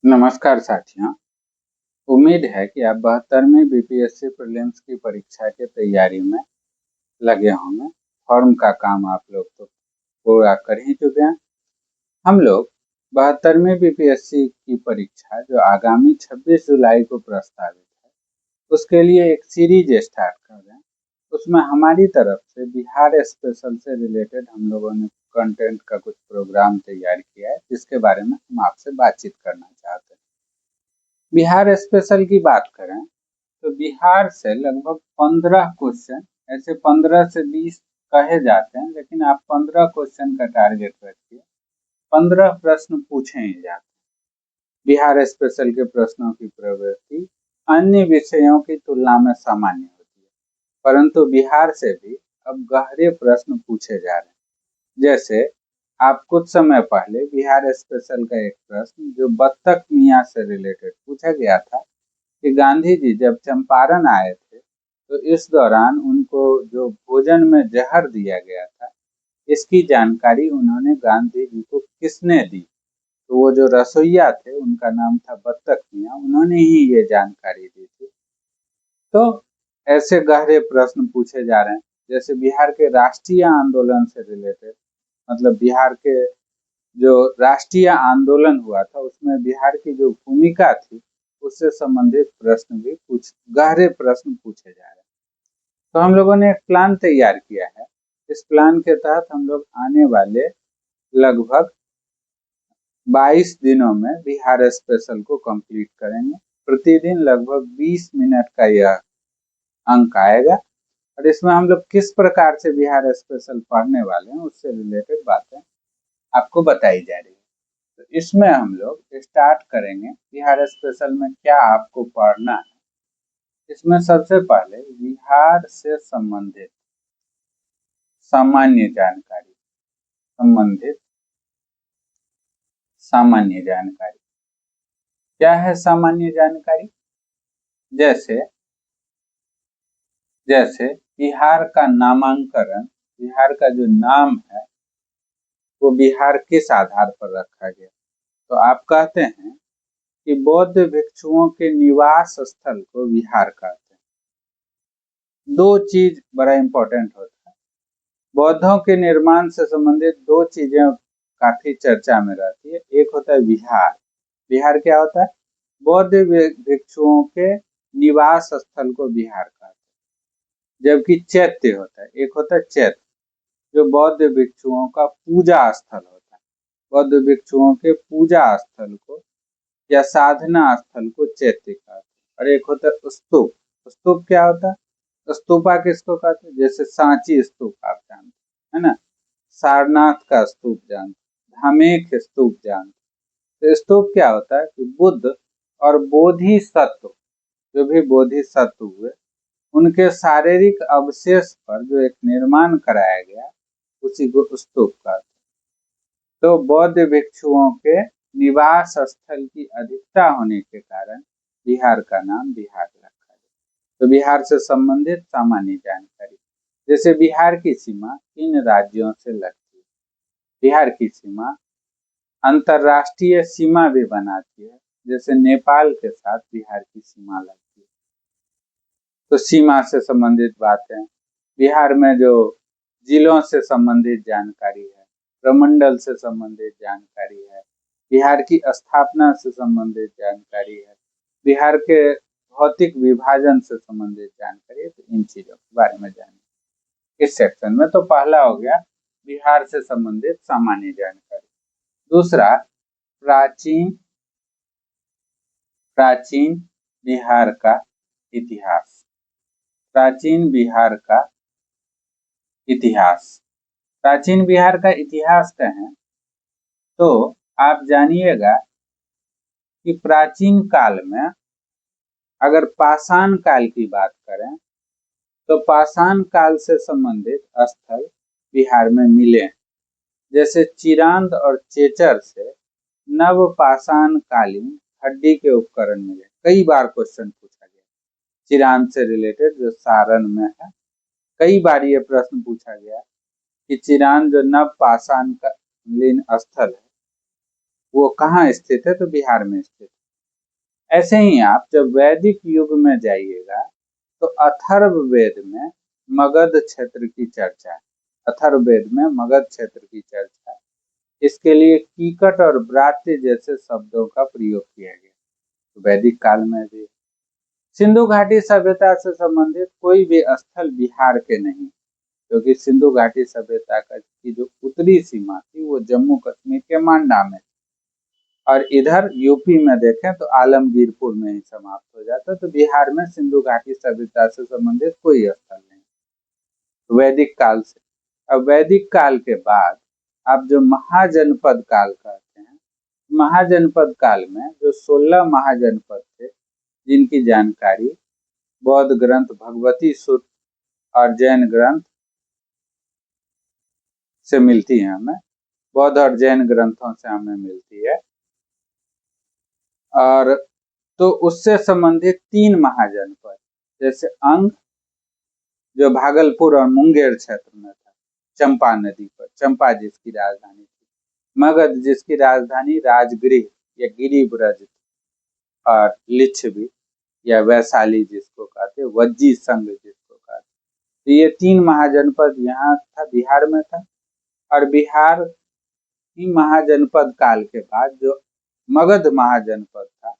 नमस्कार साथियों। उम्मीद है कि आप 72वीं बीपीएससी प्रीलिम्स की परीक्षा की तैयारी में लगे होंगे। फॉर्म का काम आप लोग तो पूरा कर ही चुके हैं। हम लोग 72वीं बीपीएससी की परीक्षा जो आगामी 26 जुलाई को प्रस्तावित है, उसके लिए एक सीरीज स्टार्ट कर रहे हैं। उसमें हमारी तरफ से बिहार स्पेशल से रिलेटेड हम लोगों ने कंटेंट का कुछ प्रोग्राम तैयार किया है, जिसके बारे में हम आपसे बातचीत करना चाहते हैं। बिहार स्पेशल की बात करें तो बिहार से लगभग 15 क्वेश्चन, ऐसे 15 से 20 कहे जाते हैं, लेकिन आप 15 क्वेश्चन का टारगेट रखिए। 15 प्रश्न पूछे ही जाते हैं। बिहार स्पेशल के प्रश्नों की प्रवृत्ति अन्य विषयों की तुलना में सामान्य होती है, परंतु बिहार से भी अब गहरे प्रश्न पूछे जा रहे हैं। जैसे आप कुछ समय पहले बिहार स्पेशल का एक प्रश्न जो बत्तख मियाँ से रिलेटेड पूछा गया था कि गांधी जी जब चंपारण आए थे तो इस दौरान उनको जो भोजन में जहर दिया गया था, इसकी जानकारी उन्होंने गांधी जी को किसने दी। तो वो जो रसोइया थे उनका नाम था बत्तख मियाँ, उन्होंने ही ये जानकारी दी थी। तो ऐसे गहरे प्रश्न पूछे जा रहे हैं। जैसे बिहार के राष्ट्रीय आंदोलन से रिलेटेड, मतलब बिहार के जो राष्ट्रीय आंदोलन हुआ था उसमें बिहार की जो भूमिका थी उससे संबंधित प्रश्न भी कुछ गहरे प्रश्न पूछे जा रहे हैं। तो हम लोगों ने एक प्लान तैयार किया है। इस प्लान के तहत हम लोग आने वाले लगभग 22 दिनों में बिहार स्पेशल को कंप्लीट करेंगे। प्रतिदिन लगभग 20 मिनट का यह अंक आएगा और इसमें हम लोग किस प्रकार से बिहार स्पेशल पढ़ने वाले हैं उससे रिलेटेड बातें आपको बताई जा रही है। तो इसमें हम लोग स्टार्ट करेंगे बिहार स्पेशल में क्या आपको पढ़ना है। इसमें सबसे पहले बिहार से संबंधित सामान्य जानकारी, क्या है सामान्य जानकारी। जैसे जैसे बिहार का नामांकन, बिहार का जो नाम है वो बिहार किस आधार पर रखा गया। तो आप कहते हैं कि बौद्ध भिक्षुओं के निवास स्थल को बिहार कहते हैं। दो चीज बड़ा इंपॉर्टेंट होता है। बौद्धों के निर्माण से संबंधित दो चीजें काफी चर्चा में रहती है। एक होता है बिहार। बिहार क्या होता है? बौद्ध भिक्षुओं के निवास स्थल को बिहार कहते हैं। जबकि चैत्य होता है, एक होता है चैत्य जो बौद्ध भिक्षुओं का पूजा स्थल होता है। बौद्ध भिक्षुओं के पूजा स्थल को या साधना स्थल को चैत्य कहते हैं। और एक होता है स्तूप। स्तूप क्या होता है? स्तूपा किसको कहते हैं? जैसे सांची स्तूप आप जानते है ना, सारनाथ का स्तूप जानते, धामेक स्तूप जानते। तो स्तूप क्या होता है कि बुद्ध और बोधिसत्व, जो भी बोधिसत्व हुए, उनके शारीरिक अवशेष पर जो एक निर्माण कराया गया उसी को स्तूप कहते हैं। तो बौद्ध भिक्षुओं के निवास स्थल की अधिकता होने के कारण बिहार का नाम बिहार रखा गया। तो बिहार से संबंधित सामान्य जानकारी, जैसे बिहार की सीमा किन राज्यों से लगती है। बिहार की सीमा अंतर्राष्ट्रीय सीमा भी बनाती है, जैसे नेपाल के साथ बिहार की सीमा लगती है। तो सीमा से संबंधित बातें, बिहार में जो जिलों से संबंधित जानकारी है, प्रमंडल से संबंधित जानकारी है, बिहार की स्थापना से संबंधित जानकारी है, बिहार के भौतिक विभाजन से संबंधित जानकारी है। तो इन चीजों के बारे में जानेंगे इस सेक्शन में। तो पहला हो गया बिहार से संबंधित सामान्य जानकारी। दूसरा, प्राचीन बिहार का इतिहास। प्राचीन बिहार का इतिहास, प्राचीन बिहार का इतिहास कहें तो आप जानिएगा कि प्राचीन काल में अगर पाषाण काल की बात करें तो पाषाण काल से संबंधित स्थल बिहार में मिले हैं। जैसे चिरांद और चेचर से नव पाषाण कालीन हड्डी के उपकरण मिले। कई बार क्वेश्चन पूछा गया चिरांद से रिलेटेड, जो सारण में है। कई बार ये प्रश्न पूछा गया कि चिरांद जो नव पाषाण कालीन स्थल है वो कहाँ स्थित है, तो बिहार में स्थित है। ऐसे ही आप जब वैदिक युग में जाइएगा तो अथर्ववेद में मगध क्षेत्र की चर्चा है। अथर्ववेद में मगध क्षेत्र की चर्चा है। इसके लिए कीकट और ब्रात्य जैसे शब्दों का प्रयोग किया गया। तो वैदिक काल में भी सिंधु घाटी सभ्यता से संबंधित कोई भी स्थल बिहार के नहीं, क्योंकि सिंधु घाटी सभ्यता की जो उत्तरी सीमा थी वो जम्मू कश्मीर के मांडा में, और इधर यूपी में देखें तो आलमगीरपुर में ही समाप्त हो जाता। तो बिहार में सिंधु घाटी सभ्यता से संबंधित कोई स्थल नहीं वैदिक काल से। अब वैदिक काल के बाद आप जो महाजनपद काल कहते हैं, महाजनपद काल में जो 16 महाजनपद थे जिनकी जानकारी बौद्ध ग्रंथ भगवती सूत्र और जैन ग्रंथ से मिलती है, हमें बौद्ध और जैन ग्रंथों से हमें मिलती है। और तो उससे संबंधित 3 महाजनपद, जैसे अंग जो भागलपुर और मुंगेर क्षेत्र में था, चंपा नदी पर, चंपा जिसकी राजधानी थी, मगध जिसकी राजधानी राजगृह या गिरिब्रज और लिच्छवी या वैशाली जिसको कहते, वज्जी संघ जिसको कहते, तो ये 3 महाजनपद यहाँ था, बिहार में था। और बिहार की महाजनपद काल के बाद जो मगध महाजनपद था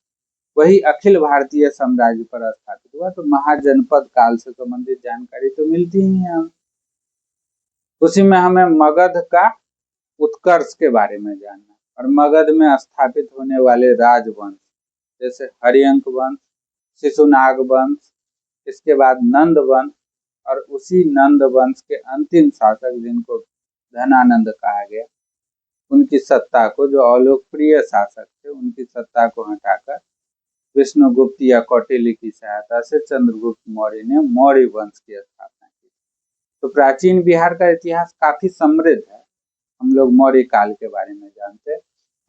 वही अखिल भारतीय साम्राज्य पर स्थापित हुआ। तो महाजनपद काल से संबंधित जानकारी तो मिलती ही है। उसी में हमें मगध का उत्कर्ष के बारे में जानना, और मगध में स्थापित होने वाले राजवंश जैसे हरियंक वंश, शिशुनाग वंश, इसके बाद नंद वंश, और उसी नंद वंश के अंतिम शासक जिनको धनानंद कहा गया, उनकी सत्ता को, जो अलोकप्रिय शासक थे, उनकी सत्ता को हटाकर विष्णुगुप्त या कौटिल्य की सहायता से चंद्रगुप्त मौर्य ने मौर्य वंश की स्थापना की। तो प्राचीन बिहार का इतिहास काफी समृद्ध है। हम लोग मौर्य काल के बारे में जानते हैं,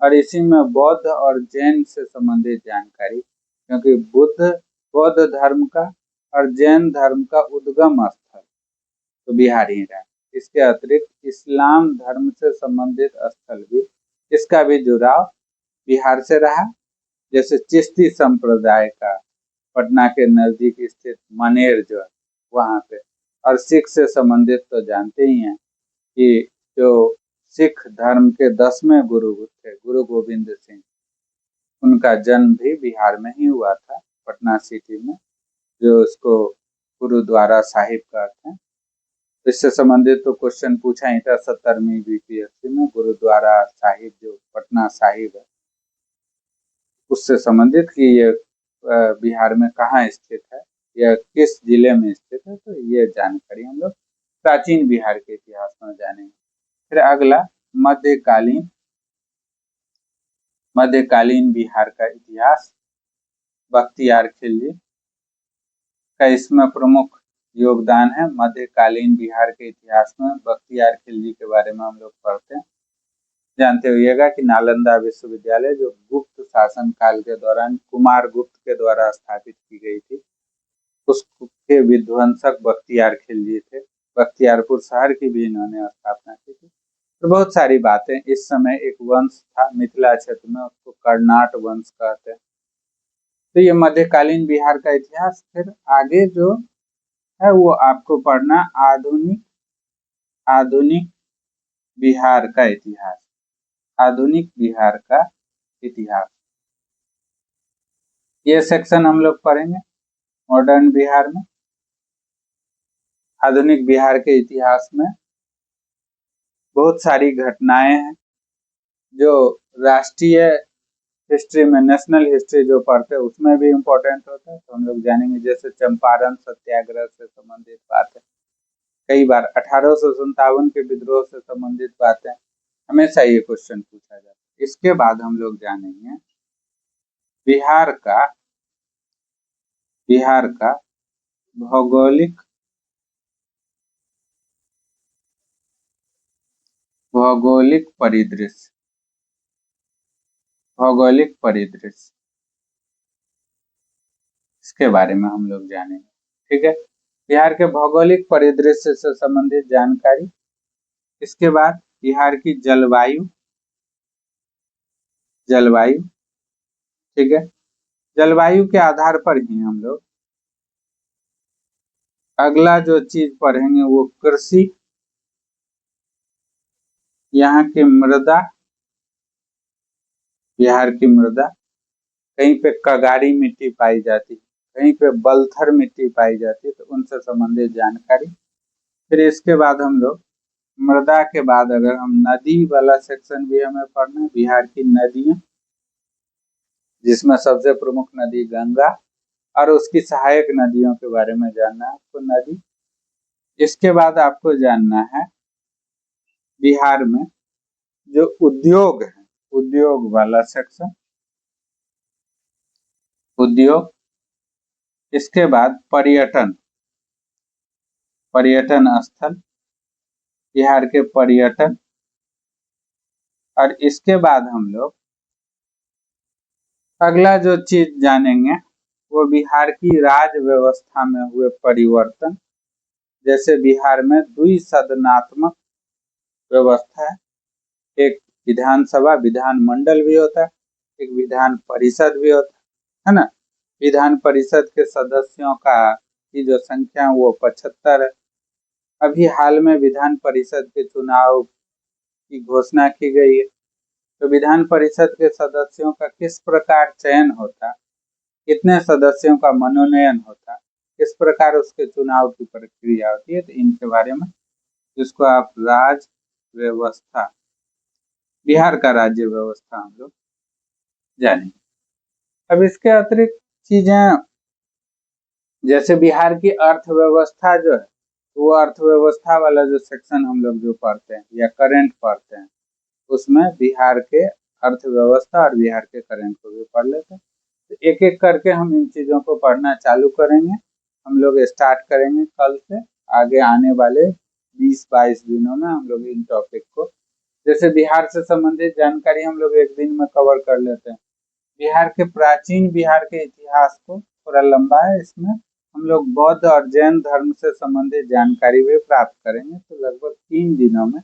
और इसी में बौद्ध और जैन से संबंधित जानकारी, क्योंकि बौद्ध धर्म का और जैन धर्म का उद्गम स्थल तो बिहार ही रहा। इसके अतिरिक्त इस्लाम धर्म से संबंधित स्थल भी, इसका भी जुड़ाव बिहार से रहा, जैसे चिश्ती संप्रदाय का पटना के नजदीक स्थित मनेर जो है वहाँ पे। और सिख से संबंधित तो जानते ही हैं कि जो सिख धर्म के 10वें गुरु थे, गुरु गोविंद सिंह, उनका जन्म भी बिहार में ही हुआ था, पटना सिटी में, जो उसको गुरुद्वारा साहिब कहते हैं। इससे संबंधित तो क्वेश्चन पूछा ही था 70वीं बीपीएससी में, गुरुद्वारा साहिब जो पटना साहिब है उससे संबंधित कि ये बिहार में कहाँ स्थित है या किस जिले में स्थित है। तो ये जानकारी हम लोग प्राचीन बिहार के इतिहास में जानेंगे। फिर अगला मध्यकालीन बिहार का इतिहास, बख्तियार खिलजी का इसमें प्रमुख योगदान है। मध्यकालीन बिहार के इतिहास में बख्तियार खिलजी के बारे में हम लोग पढ़ते हैं, जानते होइएगा कि नालंदा विश्वविद्यालय जो गुप्त शासन काल के दौरान कुमार गुप्त के द्वारा स्थापित की गई थी, उसके विध्वंसक बख्तियार खिलजी थे। बख्तियारपुर शहर की भी इन्होंने स्थापना की थी। तो बहुत सारी बातें, इस समय एक वंश था मिथिला क्षेत्र में, उसको कर्नाट वंश कहते हैं। तो ये मध्यकालीन बिहार का इतिहास। फिर आगे जो है वो आपको पढ़ना आधुनिक बिहार का इतिहास। आधुनिक बिहार का इतिहास, ये सेक्शन हम लोग पढ़ेंगे मॉडर्न बिहार में। आधुनिक बिहार के इतिहास में बहुत सारी घटनाएं हैं जो राष्ट्रीय हिस्ट्री में, नेशनल हिस्ट्री जो पढ़ते हैं उसमें भी इम्पोर्टेंट होता है। तो हम लोग जानेंगे, जैसे चंपारण सत्याग्रह से संबंधित बातें, कई बार 1857 के विद्रोह से संबंधित बातें, हमेशा ये क्वेश्चन पूछा जाता है। इसके बाद हम लोग जानेंगे बिहार का भौगोलिक परिदृश्य। इसके बारे में हम लोग जानेंगे, ठीक है। बिहार के भौगोलिक परिदृश्य से संबंधित जानकारी। इसके बाद बिहार की जलवायु, ठीक है। जलवायु के आधार पर ही हम लोग अगला जो चीज पढ़ेंगे वो कृषि, यहाँ की मृदा, बिहार की मृदा, कहीं पे कगारी मिट्टी पाई जाती है, कहीं पे बलथर मिट्टी पाई जाती है, तो उनसे संबंधित जानकारी। फिर इसके बाद हम लोग मृदा के बाद अगर हम नदी वाला सेक्शन भी हमें पढ़ना है, बिहार की नदियां, जिसमें सबसे प्रमुख नदी गंगा और उसकी सहायक नदियों के बारे में जानना है आपको नदी। इसके बाद आपको जानना है बिहार में जो उद्योग है, उद्योग वाला सेक्शन, उद्योग। इसके बाद पर्यटन, पर्यटन स्थल, बिहार के पर्यटन। और इसके बाद हम लोग अगला जो चीज जानेंगे वो बिहार की राज्य व्यवस्था में हुए परिवर्तन। जैसे बिहार में द्विसदनात्मक व्यवस्था है, एक विधानसभा विधान मंडल भी होता है, एक विधान परिषद भी होता है ना। विधान परिषद के सदस्यों का की जो संख्या वो 75 है। अभी हाल में विधान परिषद के चुनाव की घोषणा की गई है, तो विधान परिषद के सदस्यों का किस प्रकार चयन होता, कितने सदस्यों का मनोनयन होता, किस प्रकार उसके चुनाव की प्रक्रिया होती है, तो इनके बारे में जिसको आप राज व्यवस्था, बिहार का राज्य व्यवस्था हम लोग जानेंगे। अब इसके अतिरिक्त चीजें जैसे बिहार की अर्थव्यवस्था जो है, वो अर्थव्यवस्था वाला जो सेक्शन हम लोग जो पढ़ते हैं या करेंट पढ़ते हैं, उसमें बिहार के अर्थव्यवस्था और बिहार के करेंट को भी पढ़ लेते हैं। तो एक एक करके हम इन चीजों को पढ़ना चालू करेंगे। हम लोग स्टार्ट करेंगे कल से, आगे आने वाले 20-22 दिनों में हम लोग इन टॉपिक को, जैसे बिहार से संबंधित जानकारी हम लोग एक दिन में कवर कर लेते हैं। बिहार के प्राचीन बिहार के इतिहास को थोड़ा लंबा है, इसमें हम लोग बौद्ध और जैन धर्म से संबंधित जानकारी भी प्राप्त करेंगे। तो लगभग 3 दिनों में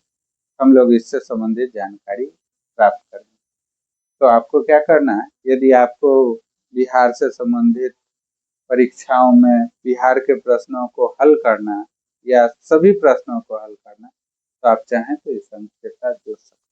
हम लोग इससे संबंधित जानकारी प्राप्त करेंगे। तो आपको क्या करना है, यदि आपको बिहार से संबंधित परीक्षाओं में बिहार के प्रश्नों को हल करना है या सभी प्रश्नों को हल करना है, तो आप चाहें तो इस अंक के साथ जुड़ सकते हैं।